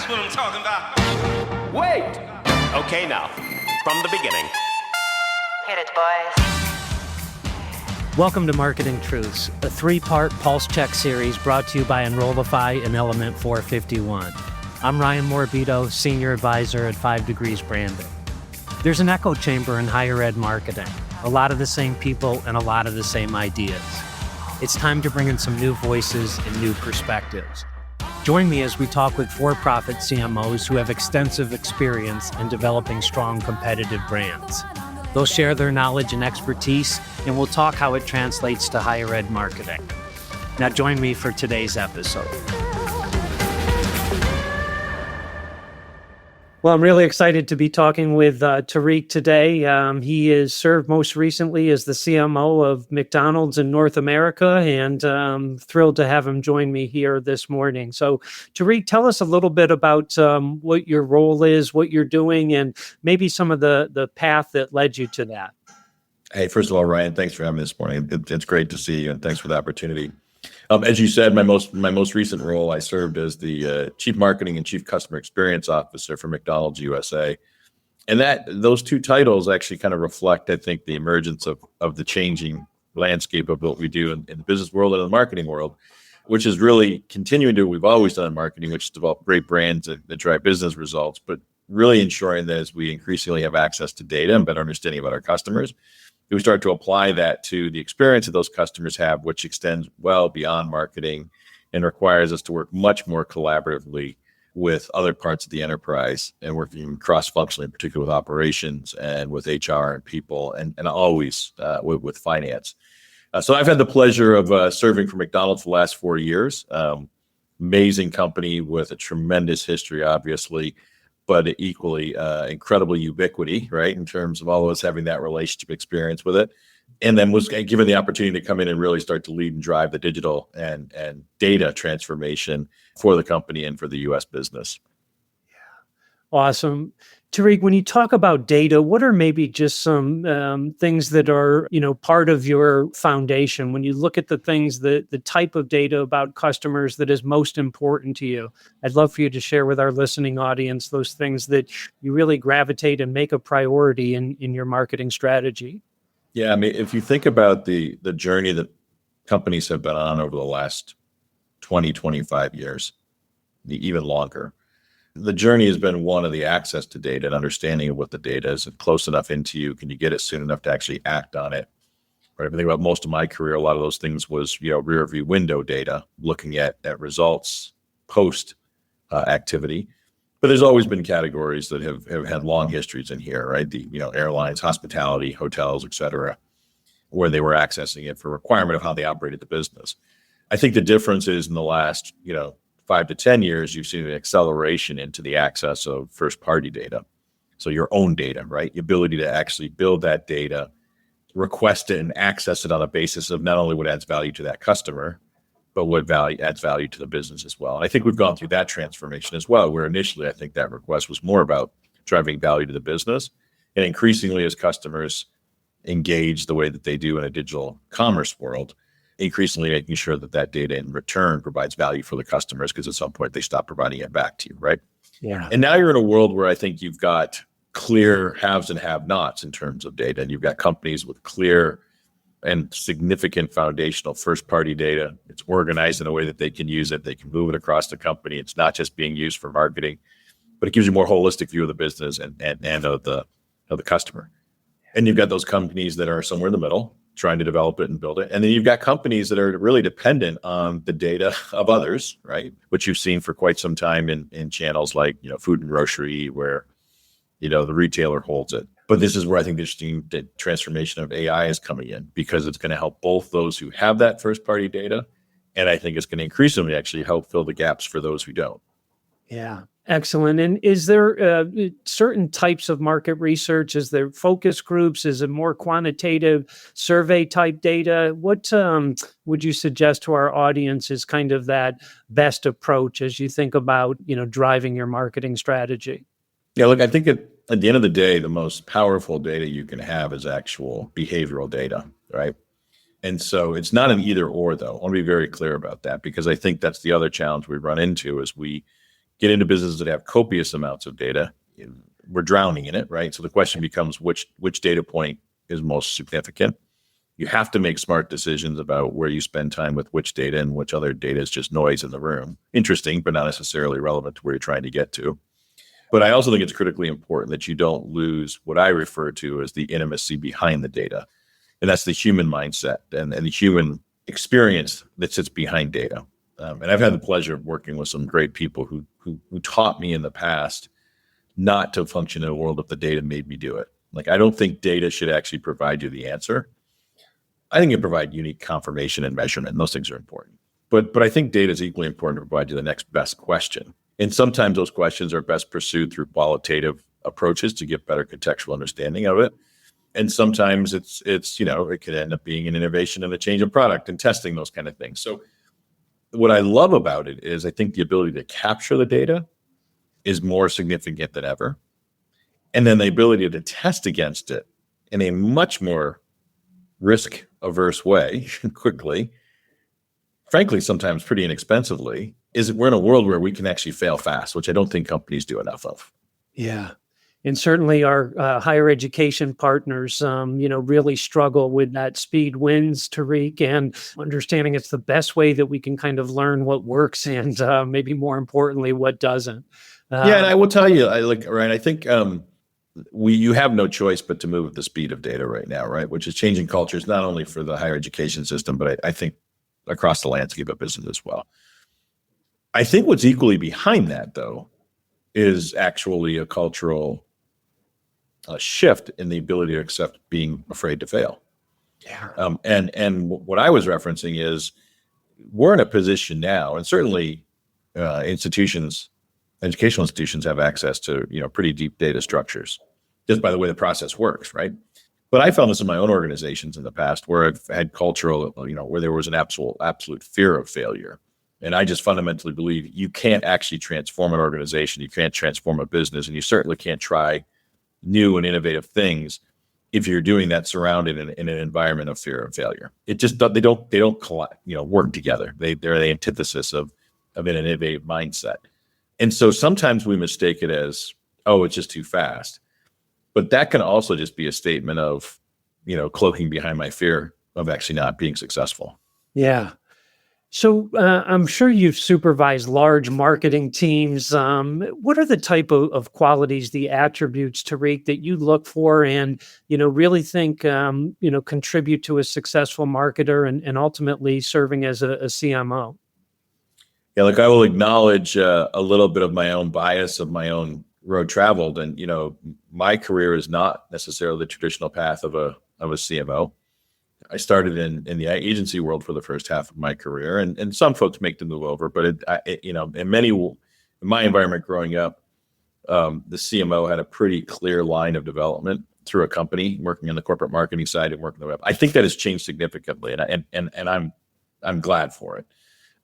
That's what I'm talking about. Wait! Okay, now, from the beginning. Hit it, boys. Welcome to Marketing Truths, a three-part pulse check series brought to you by Enrollify and Element 451. I'm Ryan Morabito, Senior Advisor at 5 Degrees Branding. There's an echo chamber in higher ed marketing, a lot of the same people and a lot of the same ideas. It's time to bring in some new voices and new perspectives. Join me as we talk with for-profit CMOs who have extensive experience in developing strong competitive brands. They'll share their knowledge and expertise, and we'll talk how it translates to higher ed marketing. Now join me for today's episode. Well, I'm really excited to be talking with Tariq today. He is served most recently as the CMO of McDonald's in North America, and thrilled to have him join me here this morning. So, Tariq, tell us a little bit about what your role is, what you're doing, and maybe some of the path that led you to that. Hey, first of all, Ryan, thanks for having me this morning. It's great to see you, and thanks for the opportunity. As you said, my most recent role, I served as the Chief Marketing and Chief Customer Experience Officer for McDonald's USA. And those two titles actually kind of reflect, I think, the emergence of the changing landscape of what we do in the business world and in the marketing world, which is really continuing to do what we've always done in marketing, which is develop great brands that drive business results, but really ensuring that as we increasingly have access to data and better understanding about our customers, we start to apply that to the experience that those customers have, which extends well beyond marketing and requires us to work much more collaboratively with other parts of the enterprise and working cross-functionally, in particular with operations and with HR and people, and always with finance. So I've had the pleasure of serving for McDonald's for the last 4 years. Amazing company with a tremendous history, obviously, but equally incredible ubiquity, right, in terms of all of us having that relationship experience with it. And then was given the opportunity to come in and really start to lead and drive the digital and data transformation for the company and for the U.S. business. Awesome. Tariq, when you talk about data, what are maybe just some things that are, part of your foundation? When you look at the things, the type of data about customers that is most important to you, I'd love for you to share with our listening audience those things that you really gravitate and make a priority in your marketing strategy. Yeah, I mean, if you think about the journey that companies have been on over the last 20, 25 years, even longer, the journey has been one of the access to data and understanding of what the data is and close enough into you. Can you get it soon enough to actually act on it? Right. If I think about most of my career, a lot of those things was, rear view window data, looking at results post activity. But there's always been categories that have had long histories in here, right? The, airlines, hospitality, hotels, et cetera, where they were accessing it for requirement of how they operated the business. I think the difference is in the last, 5 to 10 years, you've seen an acceleration into the access of first-party data. So your own data, right? The ability to actually build that data, request it, and access it on a basis of not only what adds value to that customer, but what adds value to the business as well. And I think we've gone through that transformation as well, where initially I think that request was more about driving value to the business. And increasingly, as customers engage the way that they do in a digital commerce world, increasingly making sure that data in return provides value for the customers, because at some point they stop providing it back to you, right? Yeah. And now you're in a world where I think you've got clear haves and have-nots in terms of data, and you've got companies with clear and significant foundational first-party data. It's organized in a way that they can use it. They can move it across the company. It's not just being used for marketing, but it gives you a more holistic view of the business and of the customer. And you've got those companies that are somewhere in the middle, trying to develop it and build it. And then you've got companies that are really dependent on the data of others, right? Which you've seen for quite some time in channels like, food and grocery, where, the retailer holds it. But this is where I think the transformation of AI is coming in, because it's going to help both those who have that first party data. And I think it's going to increasingly actually help fill the gaps for those who don't. Yeah. Excellent. And is there certain types of market research? Is there focus groups? Is it more quantitative survey type data? What would you suggest to our audience is kind of that best approach as you think about, driving your marketing strategy? Yeah, look, I think at the end of the day, the most powerful data you can have is actual behavioral data, right? And so it's not an either or, though. I want to be very clear about that, because I think that's the other challenge we run into is we get into businesses that have copious amounts of data, we're drowning in it, right? So the question becomes which data point is most significant. You have to make smart decisions about where you spend time with which data and which other data is just noise in the room. Interesting, but not necessarily relevant to where you're trying to get to. But I also think it's critically important that you don't lose what I refer to as the intimacy behind the data. And that's the human mindset and the human experience that sits behind data. And I've had the pleasure of working with some great people who taught me in the past not to function in a world if the data made me do it. Like, I don't think data should actually provide you the answer. I think it provides unique confirmation and measurement, and those things are important. But I think data is equally important to provide you the next best question. And sometimes those questions are best pursued through qualitative approaches to get better contextual understanding of it. And sometimes it's it could end up being an innovation and a change of product and testing, those kind of things. So what I love about it is I think the ability to capture the data is more significant than ever. And then the ability to test against it in a much more risk-averse way quickly, frankly, sometimes pretty inexpensively, is we're in a world where we can actually fail fast, which I don't think companies do enough of. Yeah. And certainly our higher education partners, really struggle with that speed wins, Tariq, and understanding it's the best way that we can kind of learn what works and maybe more importantly, what doesn't. Yeah, and I will tell you, Ryan, I think you have no choice but to move at the speed of data right now, right? Which is changing cultures, not only for the higher education system, but I think across the landscape of business as well. I think what's equally behind that, though, is actually a cultural shift in the ability to accept being afraid to fail. Yeah. And what I was referencing is we're in a position now, and certainly educational institutions have access to pretty deep data structures, just by the way the process works, right? But I found this in my own organizations in the past where I've had cultural, where there was an absolute fear of failure. And I just fundamentally believe you can't actually transform an organization, you can't transform a business, and you certainly can't try new and innovative things if you're doing that surrounded in an environment of fear of failure. It just they don't work together. They're the antithesis of an innovative mindset. And so sometimes we mistake it as, oh, it's just too fast. But that can also just be a statement of, cloaking behind my fear of actually not being successful. Yeah. So I'm sure you've supervised large marketing teams. What are the type of qualities, the attributes, Tariq, that you look for and, really think, contribute to a successful marketer and ultimately serving as a CMO? Yeah, look, I will acknowledge a little bit of my own bias of my own road traveled. And, my career is not necessarily the traditional path of a CMO. I started in the agency world for the first half of my career, and some folks make the move over, but in my environment growing up, the CMO had a pretty clear line of development through a company, working on the corporate marketing side and working the web. I think that has changed significantly, and I'm glad for it.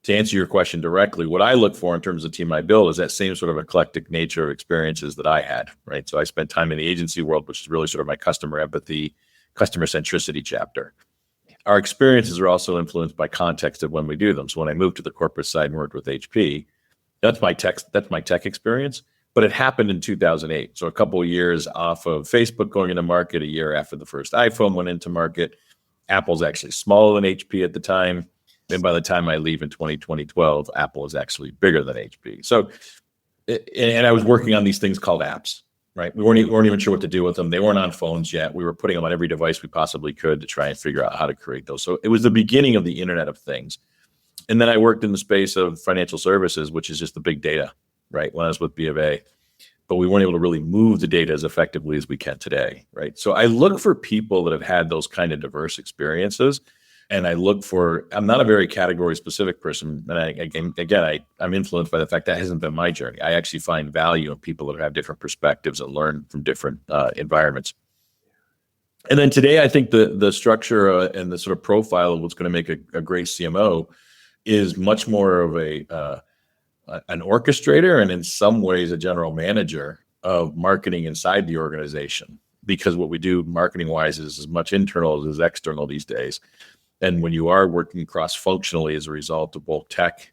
To answer your question directly, what I look for in terms of the team I build is that same sort of eclectic nature of experiences that I had, right? So I spent time in the agency world, which is really sort of my customer empathy, customer centricity chapter. Our experiences are also influenced by context of when we do them. So when I moved to the corporate side and worked with HP, that's my tech experience, but it happened in 2008. So a couple of years off of Facebook going into market, a year after the first iPhone went into market. Apple's actually smaller than HP at the time. And by the time I leave in 2012, Apple is actually bigger than HP. So, and I was working on these things called apps, right? We weren't even sure what to do with them. They weren't on phones yet. We were putting them on every device we possibly could to try and figure out how to create those. So it was the beginning of the Internet of Things. And then I worked in the space of financial services, which is just the big data, right? When I was with B of A, but we weren't able to really move the data as effectively as we can today, right? So I look for people that have had those kind of diverse experiences. And I'm not a very category specific person. And I'm influenced by the fact that hasn't been my journey. I actually find value in people that have different perspectives and learn from different environments. And then today, I think the structure and the sort of profile of what's going to make a great CMO is much more of an orchestrator and in some ways a general manager of marketing inside the organization. Because what we do marketing wise is as much internal as external these days. And when you are working cross-functionally as a result of both tech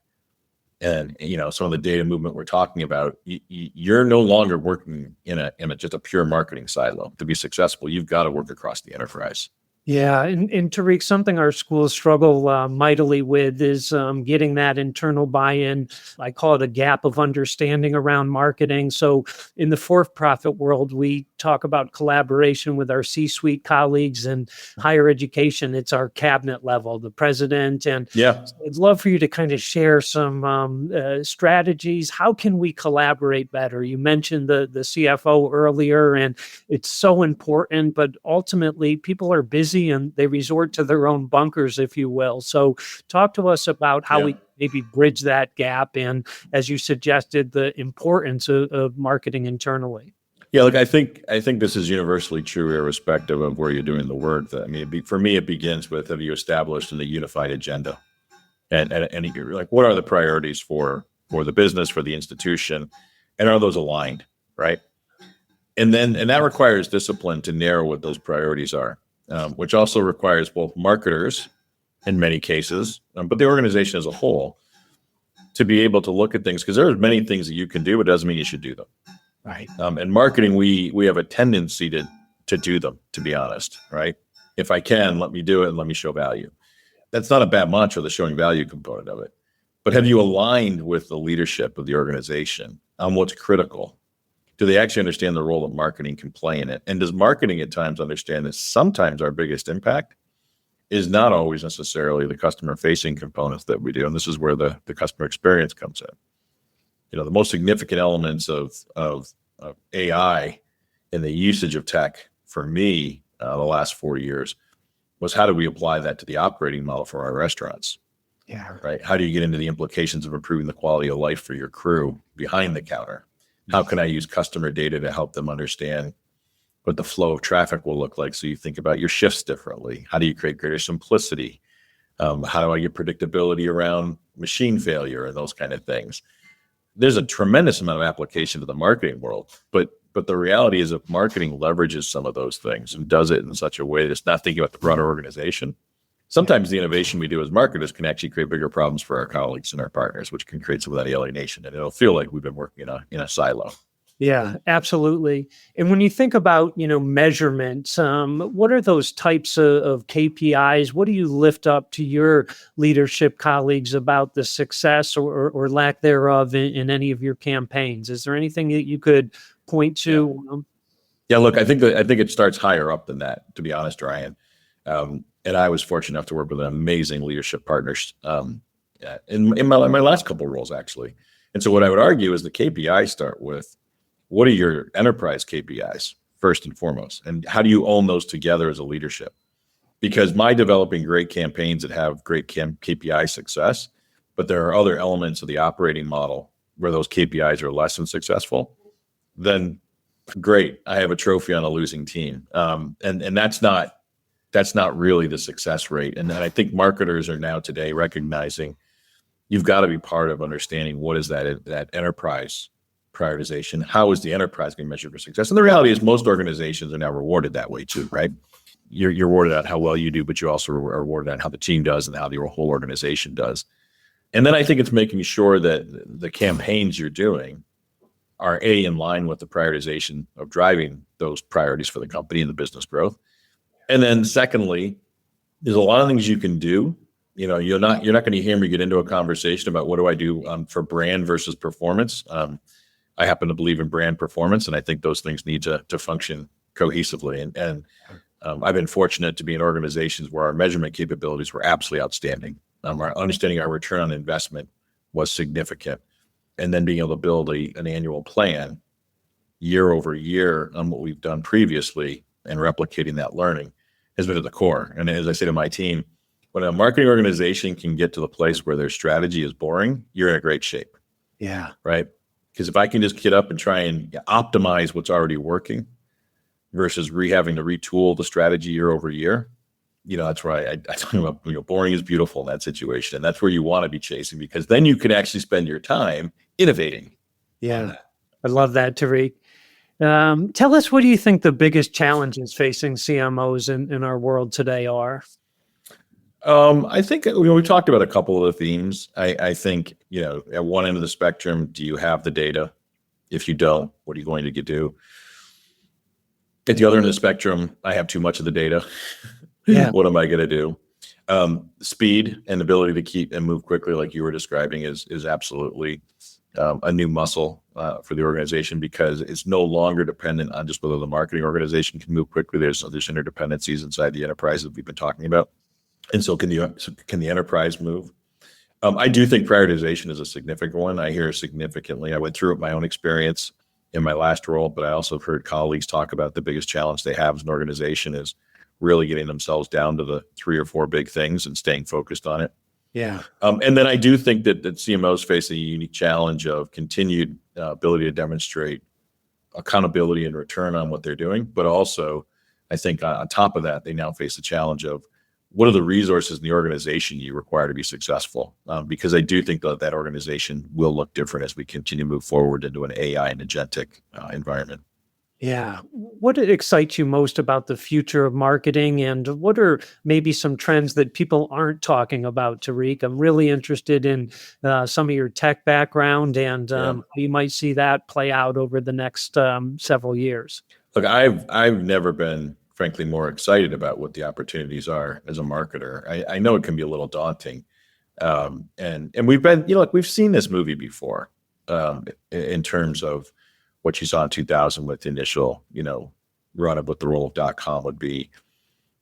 and some of the data movement we're talking about, you're no longer working in just a pure marketing silo. To be successful, you've got to work across the enterprise. Yeah, and Tariq, something our schools struggle mightily with is getting that internal buy-in. I call it a gap of understanding around marketing. So in the for-profit world, we talk about collaboration with our C-suite colleagues, and higher education, it's our cabinet level, the president. And Yeah. I'd love for you to kind of share some strategies. How can we collaborate better? You mentioned the CFO earlier, and it's so important, but ultimately people are busy and they resort to their own bunkers, if you will. So talk to us about how we maybe bridge that gap, and, as you suggested, the importance of marketing internally. Yeah, look, I think this is universally true, irrespective of where you're doing the work. I mean, for me, it begins with, have you established a unified agenda, and you're like, what are the priorities for the business, for the institution, and are those aligned, right? And that requires discipline to narrow what those priorities are, which also requires both marketers, in many cases, but the organization as a whole, to be able to look at things, because there are many things that you can do, but it doesn't mean you should do them. Right. In marketing, we have a tendency to do them, to be honest, right? If I can, let me do it and let me show value. That's not a bad mantra, the showing value component of it. But have you aligned with the leadership of the organization on what's critical? Do they actually understand the role that marketing can play in it? And does marketing at times understand that sometimes our biggest impact is not always necessarily the customer-facing components that we do? And this is where the customer experience comes in. The most significant elements of AI and the usage of tech for me the last 4 years was, how do we apply that to the operating model for our restaurants? Yeah. Right. How do you get into the implications of improving the quality of life for your crew behind the counter? How can I use customer data to help them understand what the flow of traffic will look like, so you think about your shifts differently? How do you create greater simplicity? How do I get predictability around machine failure and those kind of things? There's a tremendous amount of application to the marketing world, but the reality is, if marketing leverages some of those things and does it in such a way that's not thinking about the broader organization, sometimes the innovation we do as marketers can actually create bigger problems for our colleagues and our partners, which can create some of that alienation, and it'll feel like we've been working in a silo. Yeah, absolutely. And when you think about, measurements, what are those types of KPIs? What do you lift up to your leadership colleagues about the success or lack thereof in any of your campaigns? Is there anything that you could point to? Yeah, look, I think it starts higher up than that, to be honest, Ryan. And I was fortunate enough to work with an amazing leadership partners in my last couple of roles, actually. And so what I would argue is the KPIs start with, what are your enterprise KPIs first and foremost? And how do you own those together as a leadership? Because my developing great campaigns that have great KPI success, but there are other elements of the operating model where those KPIs are less than successful, then great, I have a trophy on a losing team. And that's not really the success rate. And I think marketers are now today recognizing you've got to be part of understanding what is that enterprise prioritization. How is the enterprise being measured for success? And the reality is, most organizations are now rewarded that way too, right? You're rewarded on how well you do, but you also are rewarded on how the team does and how the whole organization does. And then I think it's making sure that the campaigns you're doing are in line with the prioritization of driving those priorities for the company and the business growth. And then secondly, there's a lot of things you can do. You're not going to hear me get into a conversation about what do I do for brand versus performance. I happen to believe in brand performance, and I think those things need to function cohesively. And I've been fortunate to be in organizations where our measurement capabilities were absolutely outstanding. Our understanding our return on investment was significant, and then being able to build an annual plan year over year on what we've done previously and replicating that learning has been at the core. And as I say to my team, when a marketing organization can get to the place where their strategy is boring, you're in a great shape. Yeah. Right. Because if I can just get up and try and optimize what's already working versus having to retool the strategy year over year, that's where I talk about, boring is beautiful in that situation. And that's where you want to be chasing, because then you can actually spend your time innovating. Yeah. I love that, Tariq. Tell us, what do you think the biggest challenges facing CMOs in our world today are? I think we've talked about a couple of the themes. I think, at one end of the spectrum, do you have the data? If you don't, what are you going to do? At the other end of the spectrum, I have too much of the data. Yeah. What am I going to do? Speed and ability to keep and move quickly, like you were describing, is absolutely a new muscle for the organization, because it's no longer dependent on just whether the marketing organization can move quickly. There's interdependencies inside the enterprise that we've been talking about. And so can the enterprise move? I do think prioritization is a significant one. I hear significantly. I went through it my own experience in my last role, but I also have heard colleagues talk about the biggest challenge they have as an organization is really getting themselves down to the 3 or 4 big things and staying focused on it. Yeah. And then I do think that CMOs face a unique challenge of continued ability to demonstrate accountability and return on what they're doing. But also, I think on top of that, they now face the challenge of what are the resources in the organization you require to be successful? Because I do think that organization will look different as we continue to move forward into an AI and agentic environment. Yeah. What excites you most about the future of marketing, and what are maybe some trends that people aren't talking about, Tariq? I'm really interested in some of your tech background and how you might see that play out over the next several years. Look, I've never been, frankly, more excited about what the opportunities are as a marketer. I know it can be a little daunting. And we've been, we've seen this movie before in terms of what you saw in 2000 with the initial, run of what the role of .com would be,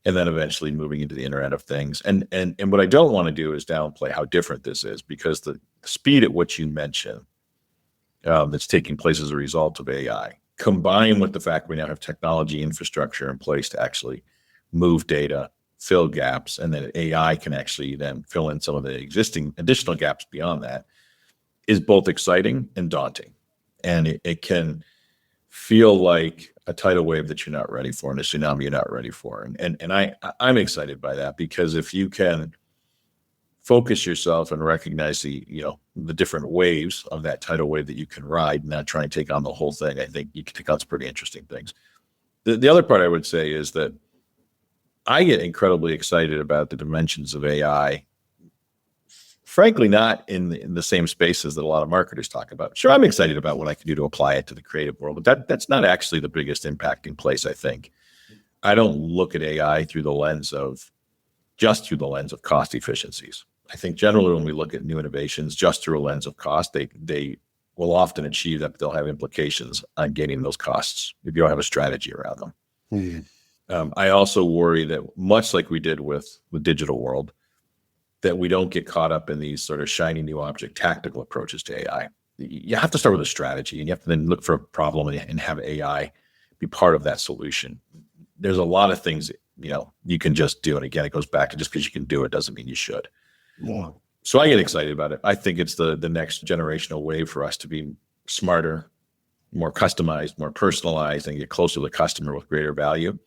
and then eventually moving into the Internet of Things. And what I don't want to do is downplay how different this is, because the speed at which you mention that's taking place as a result of AI, combined with the fact we now have technology infrastructure in place to actually move data, fill gaps, and then AI can actually then fill in some of the existing additional gaps beyond that, is both exciting and daunting. And it can feel like a tidal wave that you're not ready for and a tsunami you're not ready for. And I'm excited by that, because if you can focus yourself and recognize the different waves of that tidal wave that you can ride, and not try and take on the whole thing, I think you can take on some pretty interesting things. The other part I would say is that I get incredibly excited about the dimensions of AI, frankly, not in the same spaces that a lot of marketers talk about. Sure, I'm excited about what I can do to apply it to the creative world, but that's not actually the biggest impacting place, I think. I don't look at AI through the lens of cost efficiencies. I think generally when we look at new innovations just through a lens of cost, they will often achieve that, but they'll have implications on gaining those costs if you don't have a strategy around them. Mm-hmm. I also worry that, much like we did with the digital world, that we don't get caught up in these sort of shiny new object tactical approaches to AI. You have to start with a strategy, and you have to then look for a problem and have AI be part of that solution. There's a lot of things that, you can just do. And again, it goes back to just because you can do it doesn't mean you should. Yeah. So I get excited about it. I think it's the next generational wave for us to be smarter, more customized, more personalized, and get closer to the customer with greater value,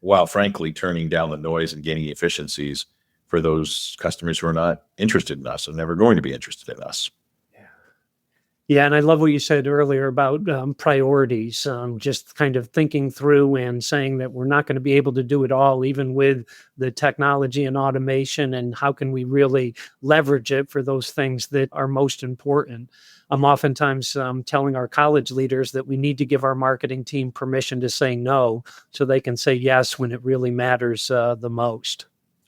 while frankly turning down the noise and gaining efficiencies for those customers who are not interested in us and never going to be interested in us. Yeah, and I love what you said earlier about priorities, just kind of thinking through and saying that we're not going to be able to do it all, even with the technology and automation, and how can we really leverage it for those things that are most important. I'm oftentimes telling our college leaders that we need to give our marketing team permission to say no, so they can say yes when it really matters the most.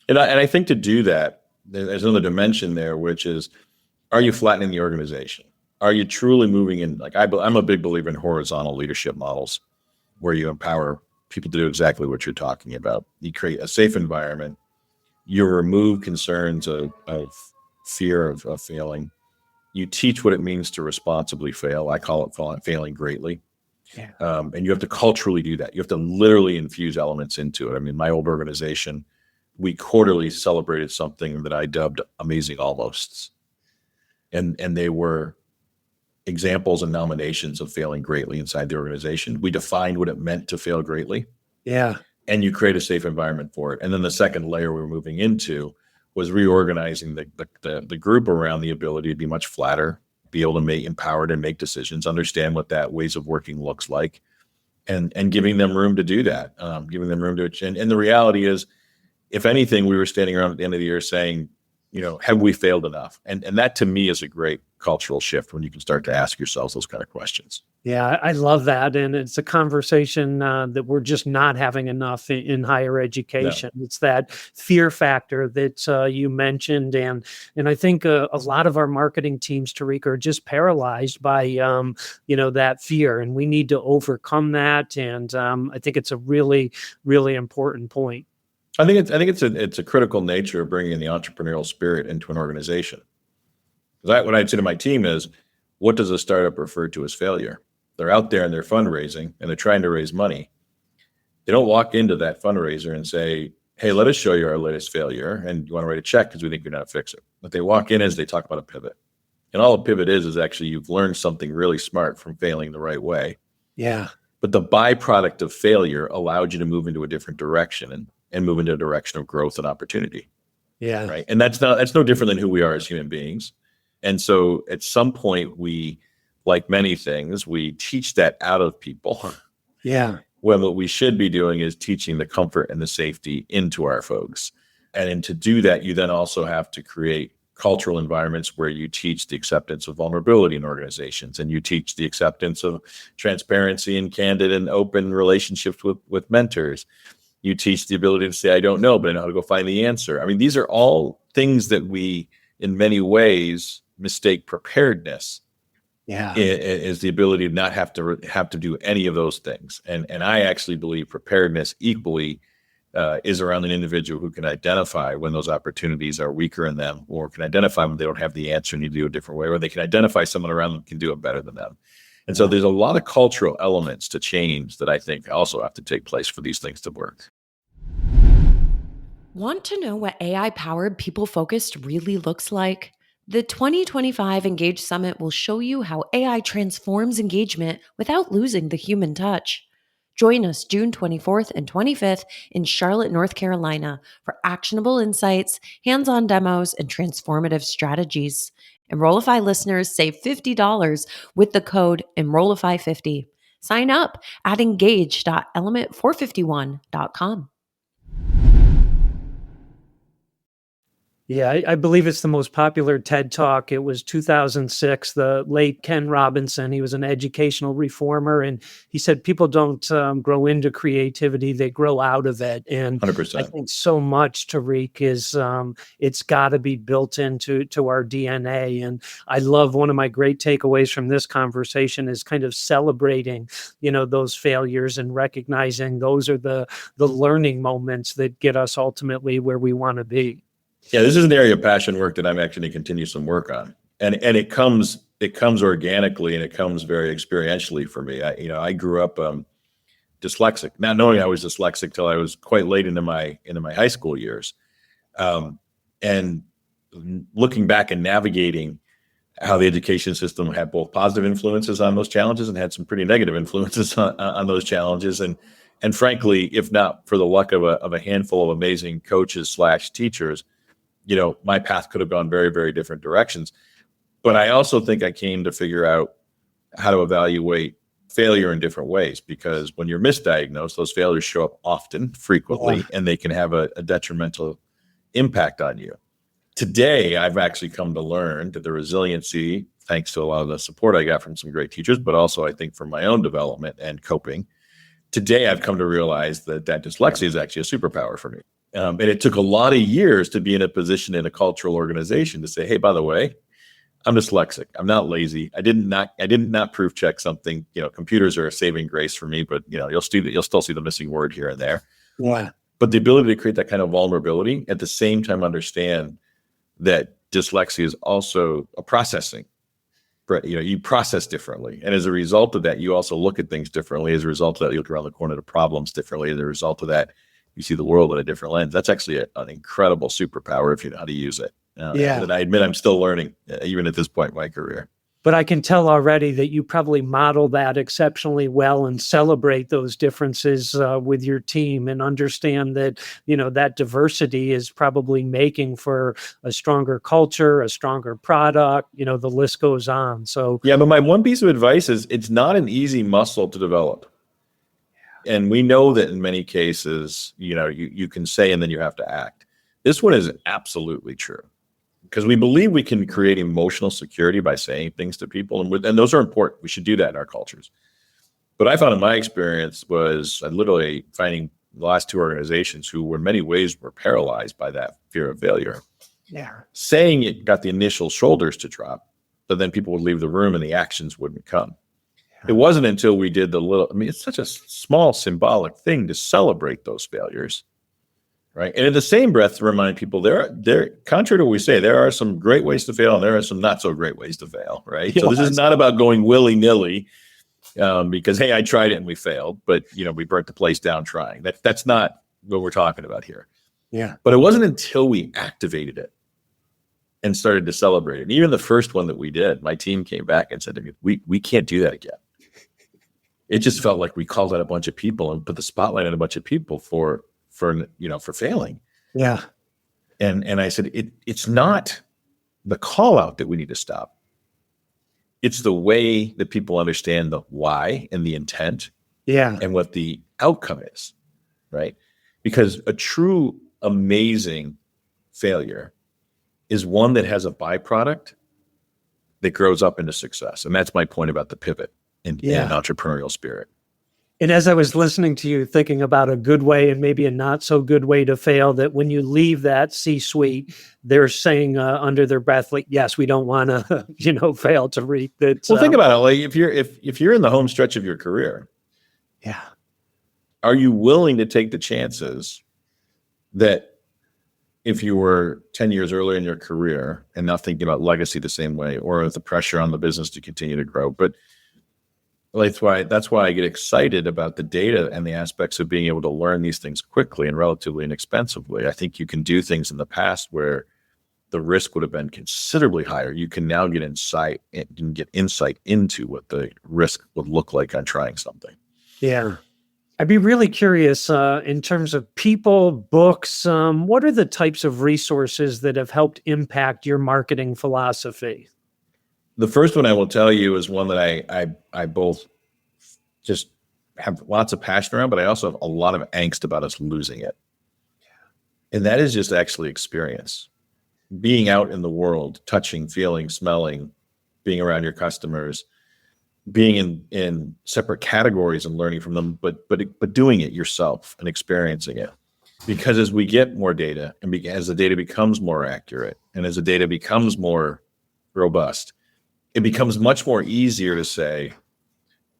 And I think to do that, there's another dimension there, which is, are you flattening the organization? Are you truly moving in? Like I'm a big believer in horizontal leadership models, where you empower people to do exactly what you're talking about. You create a safe environment. You remove concerns of fear of failing. You teach what it means to responsibly fail. I call it failing greatly. Yeah. And you have to culturally do that. You have to literally infuse elements into it. I mean, my old organization, we quarterly celebrated something that I dubbed amazing almosts. And they were examples and nominations of failing greatly inside the organization. We defined what it meant to fail greatly. Yeah. And you create a safe environment for it. And then the second layer we were moving into was reorganizing the group around the ability to be much flatter, be able to make empowered and make decisions, understand what that ways of working looks like, and giving them room to do that, giving them room to, and the reality is, if anything, we were standing around at the end of the year saying, have we failed enough? And that to me is a great cultural shift when you can start to ask yourselves those kind of questions. Yeah, I love that. And it's a conversation that we're just not having enough in higher education. No. It's that fear factor that you mentioned. And I think a lot of our marketing teams, Tariq, are just paralyzed by, that fear. And we need to overcome that. And I think it's a really, really important point. I think it's a critical nature of bringing the entrepreneurial spirit into an organization. What I'd say to my team is, what does a startup refer to as failure? They're out there and they're fundraising and they're trying to raise money. They don't walk into that fundraiser and say, hey, let us show you our latest failure and you want to write a check because we think you're not to fix it. What they walk in is they talk about a pivot. And all a pivot is actually you've learned something really smart from failing the right way. Yeah. But the byproduct of failure allowed you to move into a different direction and move into a direction of growth and opportunity. Yeah. Right. And that's no different than who we are as human beings. And so at some point we, like many things, we teach that out of people. Yeah. When what we should be doing is teaching the comfort and the safety into our folks. And to do that, you then also have to create cultural environments where you teach the acceptance of vulnerability in organizations, and you teach the acceptance of transparency and candid and open relationships with mentors. You teach the ability to say, I don't know, but I know how to go find the answer. I mean, these are all things that we, in many ways, mistake preparedness. Yeah, is the ability to not have to do any of those things. And I actually believe preparedness equally is around an individual who can identify when those opportunities are weaker in them, or can identify when they don't have the answer and need to do it a different way, or they can identify someone around them who can do it better than them. And so there's a lot of cultural elements to change that I think also have to take place for these things to work. Want to know what AI-powered people-focused really looks like? The 2025 Engage Summit will show you how AI transforms engagement without losing the human touch. Join us June 24th and 25th in Charlotte, North Carolina for actionable insights, hands-on demos, and transformative strategies. Enrollify listeners save $50 with the code Enrollify50. Sign up at engage.element451.com. Yeah, I believe it's the most popular TED Talk. It was 2006, the late Ken Robinson. He was an educational reformer, and he said people don't grow into creativity, they grow out of it. And 100%. I think so much, Tariq, is it's got to be built into our DNA. And I love, one of my great takeaways from this conversation is kind of celebrating, those failures and recognizing those are the learning moments that get us ultimately where we want to be. Yeah, this is an area of passion work that I'm actually going to continue some work on, and it comes organically, and it comes very experientially for me. I grew up dyslexic, not knowing I was dyslexic till I was quite late into my high school years, and looking back and navigating how the education system had both positive influences on those challenges and had some pretty negative influences on those challenges, and frankly, if not for the luck of a handful of amazing coaches / teachers, my path could have gone very, very different directions. But I also think I came to figure out how to evaluate failure in different ways, because when you're misdiagnosed, those failures show up often, frequently, and they can have a detrimental impact on you. Today, I've actually come to learn that the resiliency, thanks to a lot of the support I got from some great teachers, but also I think from my own development and coping, today I've come to realize that dyslexia is actually a superpower for me. And it took a lot of years to be in a position in a cultural organization to say, hey, by the way, I'm dyslexic. I'm not lazy. I didn't not proof check something. Computers are a saving grace for me, but you'll still see the missing word here and there. Yeah. But the ability to create that kind of vulnerability, at the same time understand that dyslexia is also a processing. You process differently. And as a result of that, you also look at things differently. As a result of that, you look around the corner to problems differently. As a result of that, you see the world in a different lens. That's actually an incredible superpower if you know how to use it. And I admit I'm still learning, even at this point in my career. But I can tell already that you probably model that exceptionally well and celebrate those differences with your team, and understand that, that diversity is probably making for a stronger culture, a stronger product, the list goes on. So, yeah, but my one piece of advice is it's not an easy muscle to develop. And we know that in many cases, you can say and then you have to act. This one is absolutely true because we believe we can create emotional security by saying things to people. And those are important. We should do that in our cultures. But I found in my experience was literally finding the last two organizations who in many ways were paralyzed by that fear of failure. Yeah. Saying it got the initial shoulders to drop, but then people would leave the room and the actions wouldn't come. It wasn't until we did it's such a small symbolic thing to celebrate those failures, right? And in the same breath, to remind people there, contrary to what we say, there are some great ways to fail and there are some not so great ways to fail, right? So this is not about going willy-nilly because, hey, I tried it and we failed, but we burnt the place down trying. That's not what we're talking about here. Yeah. But it wasn't until we activated it and started to celebrate it. And even the first one that we did, my team came back and said to me, we can't do that again. It just felt like we called out a bunch of people and put the spotlight on a bunch of people for failing. Yeah. And I said, it's not the call out that we need to stop. It's the way that people understand the why and the intent and what the outcome is, right? Because a true amazing failure is one that has a byproduct that grows up into success. And that's my point about the pivot in entrepreneurial spirit. And as I was listening to you, thinking about a good way and maybe a not so good way to fail, that when you leave that C-suite, they're saying under their breath, like, yes, we don't want to, fail to reap that. Well, think about it. Like if you're in the home stretch of your career, are you willing to take the chances that if you were 10 years earlier in your career and not thinking about legacy the same way, or the pressure on the business to continue to grow? But that's why I get excited about the data and the aspects of being able to learn these things quickly and relatively inexpensively. I think you can do things in the past where the risk would have been considerably higher. You can now get insight into what the risk would look like on trying something. Yeah. I'd be really curious in terms of people, books, what are the types of resources that have helped impact your marketing philosophy? The first one I will tell you is one that I both just have lots of passion around, but I also have a lot of angst about us losing it. And that is just actually experience. Being out in the world, touching, feeling, smelling, being around your customers, being in separate categories and learning from them, but doing it yourself and experiencing it. Because as we get more data and as the data becomes more accurate and as the data becomes more robust, it becomes much more easier to say,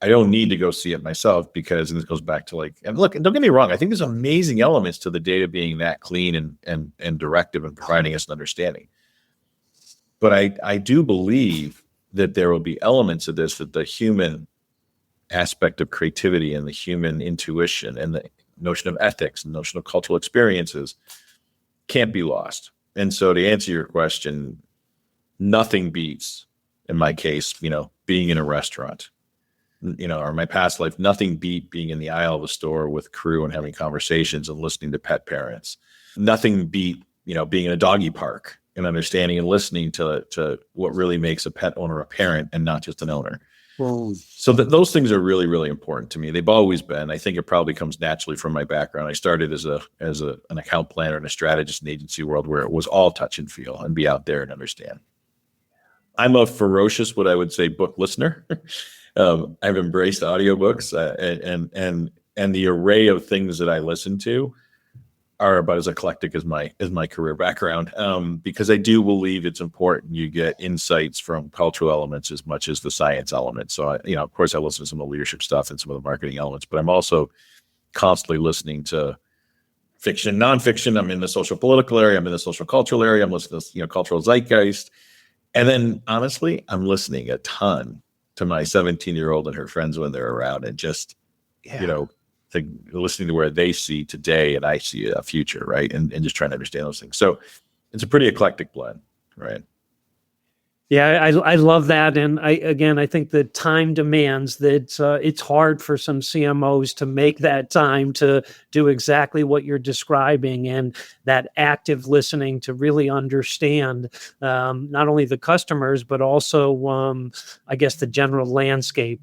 I don't need to go see it myself because, and this goes back to and look, don't get me wrong, I think there's amazing elements to the data being that clean and directive and providing us an understanding. But I do believe that there will be elements of this, that the human aspect of creativity and the human intuition and the notion of ethics and notion of cultural experiences can't be lost. And so to answer your question, nothing beats, in my case, being in a restaurant, or my past life, nothing beat being in the aisle of a store with crew and having conversations and listening to pet parents. Nothing beat, being in a doggy park and understanding and listening to what really makes a pet owner a parent and not just an owner. Well, So those things are really, really important to me. They've always been. I think it probably comes naturally from my background. I started as an account planner and a strategist in the agency world where it was all touch and feel and be out there and understand. I'm a ferocious, what I would say, book listener. I've embraced audiobooks and the array of things that I listen to are about as eclectic as my career background, because I do believe it's important you get insights from cultural elements as much as the science elements. So, of course, I listen to some of the leadership stuff and some of the marketing elements, but I'm also constantly listening to fiction, nonfiction. I'm in the social political area. I'm in the social cultural area. I'm listening to cultural zeitgeist. And then, honestly, I'm listening a ton to my 17-year-old and her friends when they're around, and just, listening to where they see today and I see a future, right? And just trying to understand those things. So it's a pretty eclectic blend, right? Yeah, I love that, and I think the time demands that it's hard for some CMOs to make that time to do exactly what you're describing, and that active listening to really understand not only the customers but also I guess the general landscape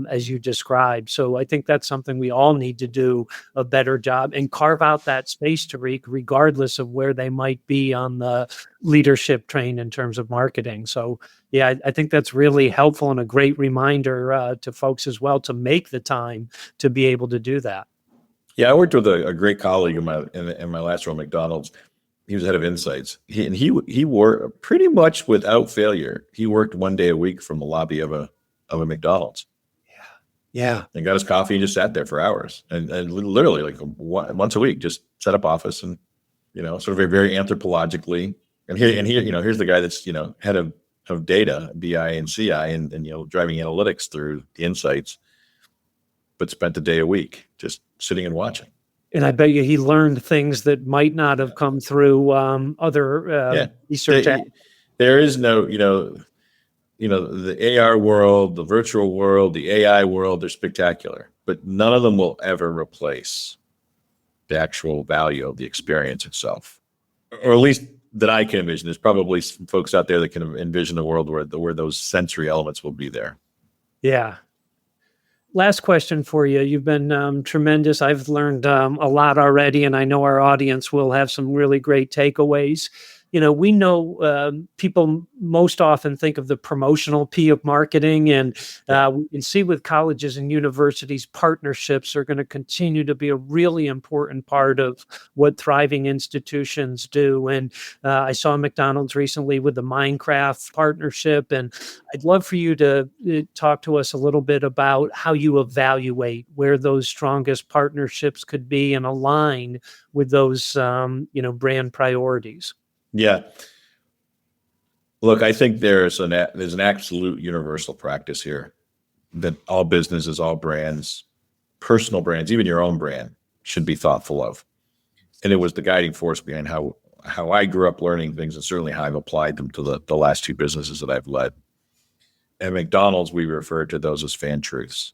as you described. So I think that's something we all need to do a better job and carve out that space, Tariq, regardless of where they might be on the leadership train in terms of marketing. So yeah, I think that's really helpful and a great reminder to folks as well to make the time to be able to do that. Yeah, I worked with a great colleague in my last role at McDonald's. He was head of insights. He worked pretty much without failure. He worked 1 day a week from the lobby of a McDonald's. Yeah. And got his coffee and just sat there for hours, and literally like once a week, just set up office and sort of very anthropologically. And here, here's the guy that's head of data, BI and CI, and driving analytics through the insights, but spent a day a week just sitting and watching. And I bet you he learned things that might not have come through other research. There is no, the AR world, the virtual world, the AI world, they're spectacular, but none of them will ever replace the actual value of the experience itself, or at least that I can envision. There's probably some folks out there that can envision a world where those sensory elements will be there. Yeah. Last question for you. You've been tremendous. I've learned a lot already, and I know our audience will have some really great takeaways. We know people most often think of the promotional P of marketing, and we can see with colleges and universities, partnerships are going to continue to be a really important part of what thriving institutions do. And I saw McDonald's recently with the Minecraft partnership, and I'd love for you to talk to us a little bit about how you evaluate where those strongest partnerships could be and align with those brand priorities. Yeah. Look, I think there's an absolute universal practice here that all businesses, all brands, personal brands, even your own brand, should be thoughtful of. And it was the guiding force behind how I grew up learning things, and certainly how I've applied them to the last two businesses that I've led. At McDonald's, we refer to those as fan truths.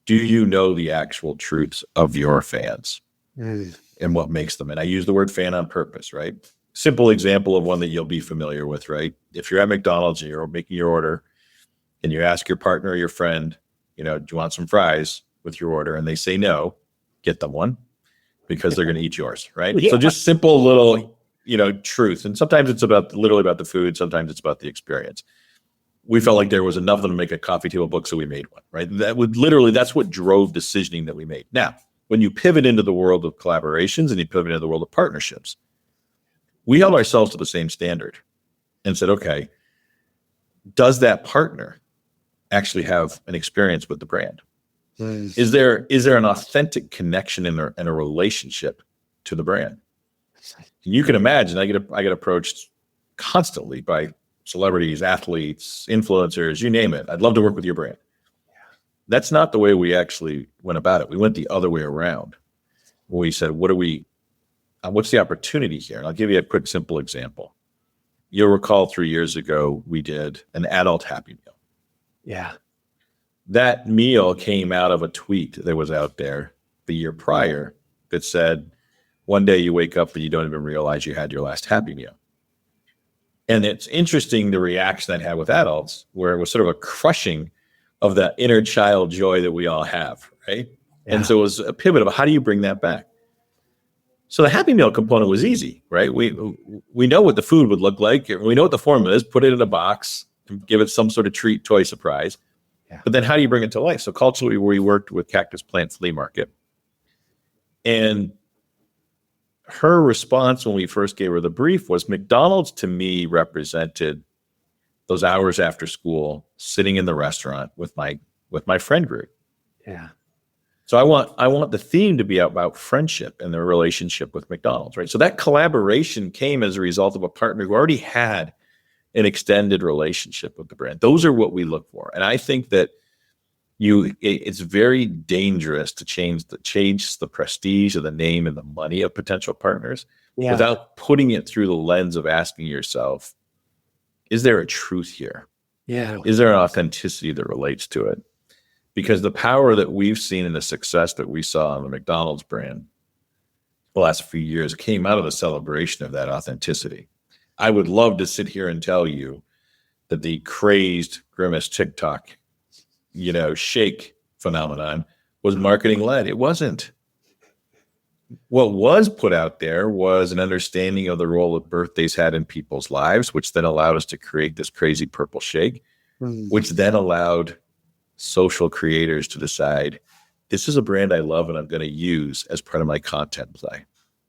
Do you know the actual truths of your fans and what makes them? And I use the word fan on purpose, right? Simple example of one that you'll be familiar with, right? If you're at McDonald's and you're making your order and you ask your partner or your friend, do you want some fries with your order? And they say no, get them one, because they're going to eat yours, right? Yeah. So just simple little, truth. And sometimes it's literally about the food. Sometimes it's about the experience. We felt like there was enough of them to make a coffee table book, so we made one, right? That's what drove decisioning that we made. Now, when you pivot into the world of collaborations and you pivot into the world of partnerships, we held ourselves to the same standard and said, okay, does that partner actually have an experience with the brand? Is there an authentic connection and a relationship to the brand? And you can imagine, I get approached constantly by celebrities, athletes, influencers, you name it. I'd love to work with your brand. That's not the way we actually went about it. We went the other way around. We said, what's the opportunity here? And I'll give you a quick, simple example. You'll recall 3 years ago, we did an adult Happy Meal. Yeah. That meal came out of a tweet that was out there the year prior that said, one day you wake up and you don't even realize you had your last Happy Meal. And it's interesting the reaction that had with adults, where it was sort of a crushing of that inner child joy that we all have, right? Yeah. And so it was a pivot of how do you bring that back? So the Happy Meal component was easy, right? We know what the food would look like. We know what the formula is. Put it in a box and give it some sort of treat, toy, surprise. Yeah. But then how do you bring it to life? So culturally, we worked with Cactus Plant Flea Market. And her response when we first gave her the brief was, McDonald's to me represented those hours after school, sitting in the restaurant with my friend group. Yeah. So I want the theme to be about friendship and their relationship with McDonald's, right? So that collaboration came as a result of a partner who already had an extended relationship with the brand. Those are what we look for. And I think that it's very dangerous to change the prestige of the name and the money of potential partners without putting it through the lens of asking yourself, is there a truth here? Yeah. Is there an authenticity that relates to it? Because the power that we've seen and the success that we saw on the McDonald's brand the last few years came out of the celebration of that authenticity. I would love to sit here and tell you that the crazed Grimace TikTok, shake phenomenon was marketing led. It wasn't. What was put out there was an understanding of the role that birthdays had in people's lives, which then allowed us to create this crazy purple shake, which then allowed social creators to decide, this is a brand I love and I'm going to use as part of my content play.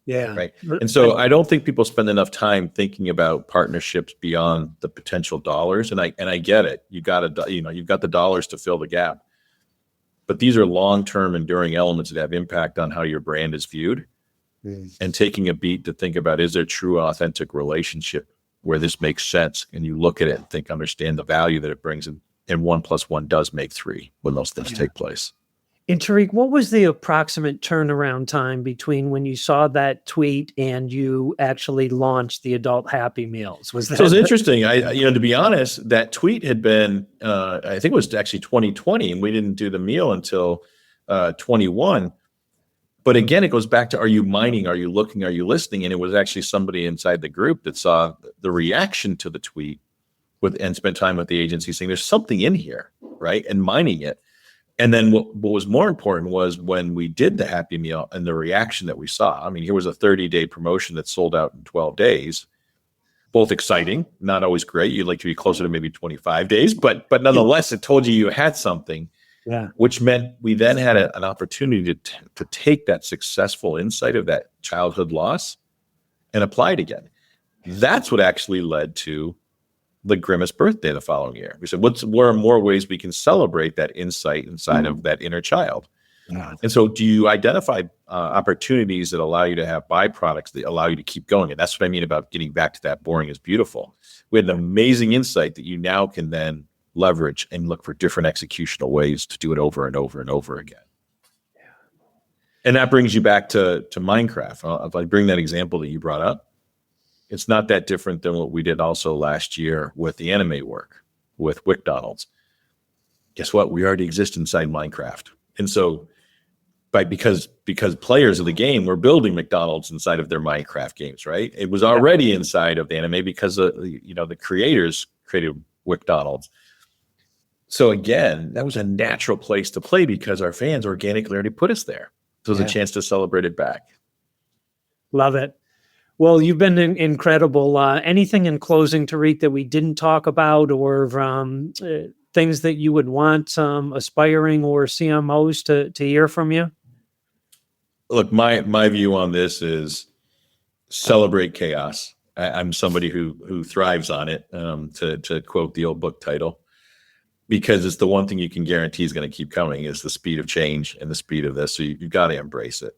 Yeah. Right. And so I don't think people spend enough time thinking about partnerships beyond the potential dollars. And I get it. You've got the dollars to fill the gap. But these are long-term enduring elements that have impact on how your brand is viewed. And taking a beat to think about, is there a true authentic relationship where this makes sense? And you look at it and understand the value that it brings. And 1 + 1 does make 3 when those things take place. And Tariq, what was the approximate turnaround time between when you saw that tweet and you actually launched the adult Happy Meals? So it was interesting. To be honest, that tweet had been, I think it was actually 2020, and we didn't do the meal until 21. But again, it goes back to, are you mining? Are you looking? Are you listening? And it was actually somebody inside the group that saw the reaction to the tweet and spent time with the agency saying, there's something in here, right? And mining it. And then what was more important was when we did the Happy Meal and the reaction that we saw. I mean, here was a 30-day promotion that sold out in 12 days, both exciting, not always great. You'd like to be closer to maybe 25 days, but nonetheless, it told you had something, which meant we then had an opportunity to take that successful insight of that childhood loss and apply it again. That's what actually led to the Grimace birthday the following year. We said, what are more ways we can celebrate that insight inside of that inner child? And so do you identify opportunities that allow you to have byproducts that allow you to keep going? And that's what I mean about getting back to that boring is beautiful. We had an amazing insight that you now can then leverage and look for different executional ways to do it over and over and over again. And that brings you back to Minecraft. If I bring that example that you brought up, it's not that different than what we did also last year with the anime work with McDonald's. Guess what? We already exist inside Minecraft. And so because players of the game were building McDonald's inside of their Minecraft games, right? It was already inside of the anime because the creators created McDonald's. So again, that was a natural place to play because our fans organically already put us there. So it was a chance to celebrate it back. Love it. Well, you've been incredible. Anything in closing, Tariq, that we didn't talk about, or things that you would want aspiring or CMOs to hear from you? Look, my view on this is celebrate chaos. I'm somebody who thrives on it, to quote the old book title, because it's the one thing you can guarantee is going to keep coming is the speed of change and the speed of this. So you've got to embrace it.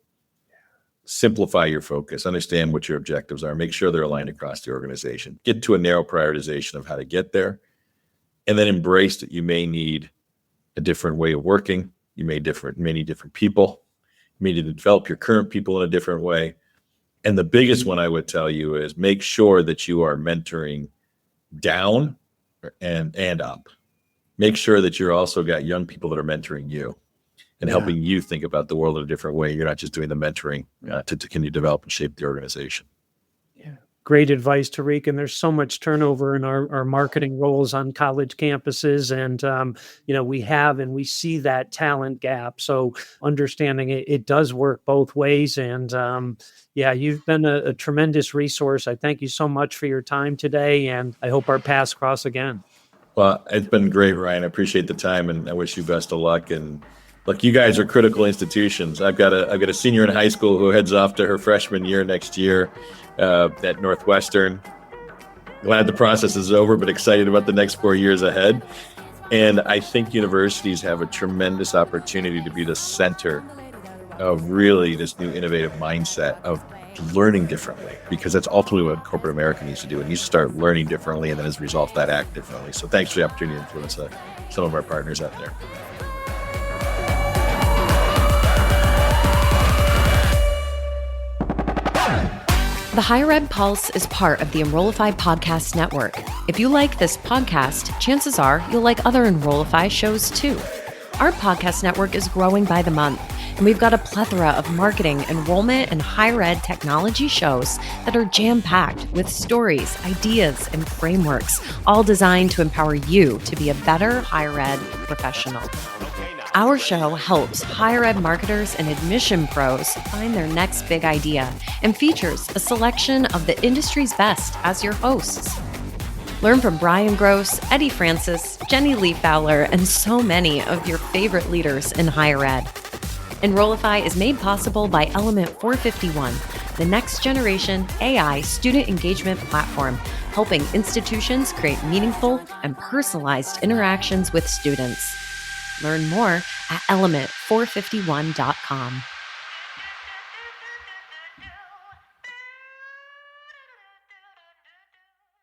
Simplify your focus, understand what your objectives are, make sure they're aligned across the organization, get to a narrow prioritization of how to get there, and then embrace that you may need a different way of working. You may many different people. You may need to develop your current people in a different way. And the biggest one I would tell you is make sure that you are mentoring down and up. Make sure that you're also got young people that are mentoring you and helping you think about the world in a different way. You're not just doing the mentoring to continue to develop and shape the organization. Yeah, great advice, Tariq. And there's so much turnover in our marketing roles on college campuses. And, we see that talent gap. So understanding it does work both ways. And you've been a tremendous resource. I thank you so much for your time today. And I hope our paths cross again. Well, it's been great, Ryan. I appreciate the time and I wish you best of luck. And look, you guys are critical institutions. I've got a senior in high school who heads off to her freshman year next year at Northwestern. Glad the process is over, but excited about the next 4 years ahead. And I think universities have a tremendous opportunity to be the center of really this new innovative mindset of learning differently, because that's ultimately what corporate America needs to do. It needs to start learning differently, and then as a result, that act differently. So thanks for the opportunity to influence some of our partners out there. The Higher Ed Pulse is part of the Enrollify podcast network. If you like this podcast, chances are you'll like other Enrollify shows too. Our podcast network is growing by the month, and we've got a plethora of marketing, enrollment, and higher ed technology shows that are jam-packed with stories, ideas, and frameworks, all designed to empower you to be a better higher ed professional. Our show helps higher ed marketers and admission pros find their next big idea and features a selection of the industry's best as your hosts. Learn from Brian Gross, Eddie Francis, Jenny Lee Fowler, and so many of your favorite leaders in higher ed. Enrollify is made possible by Element 451, the next generation AI student engagement platform, helping institutions create meaningful and personalized interactions with students. Learn more at element451.com.